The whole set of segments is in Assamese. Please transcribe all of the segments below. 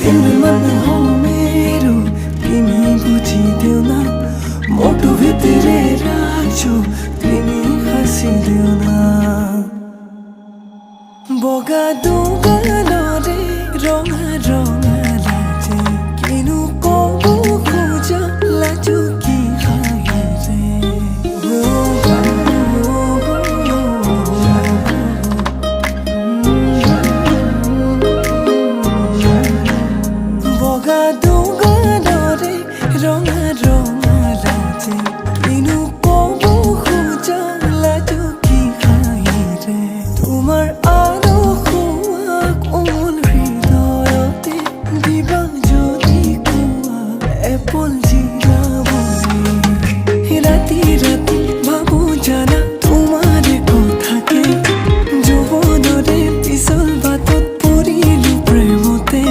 तिमी मन हो मेरो तिमी बुझिदेऊ न मोटो भित्रै राख्छु तिमी हाँसिदेऊ न बगा दुगा रे रङा रङा लाजे किनु कबु खोज लाजु कि खाए रे बगा दुगा रे रङा रङा लाजे किनु कबु खोज लाजु कि खाए रे তোমার আরো কোমল হৃদয়তে দিবা যদি কুয়া এপল জিরাবনি রাতি রাতি ভাবু জানা তোমার কথাকে যৌবনরে পিছল বাতত পৰিলো প্ৰেমতে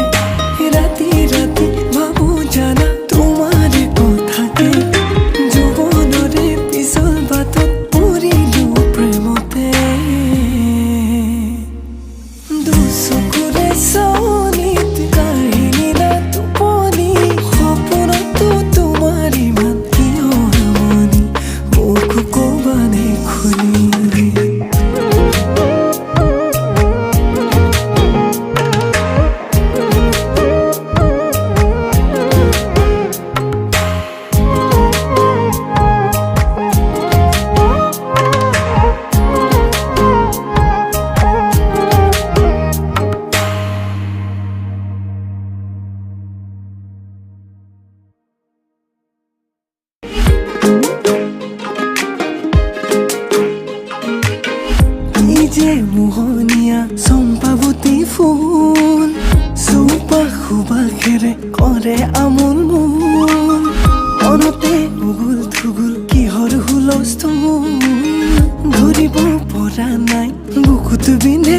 ৰাতি ৰাতি ভাবু জানা তোমাৰ কথাকে যৌবনৰে পিছল বাতত পৰিলো প্ৰেমতে দুচকুৰে চনিত কাহিনী না টোপনি সপোনতো তোমাৰ ইমান কিয় আমনি মোক ক'বানে খুলি যে মোহনীয়া চম্পাৱতী ফুল চৌপাশ সুবাসেৰে কৰে আমোল মোল মনতে উগুল থুগুল কিহৰ হুলস্থুল ধৰিব পৰা নাই বুকুত বিন্ধে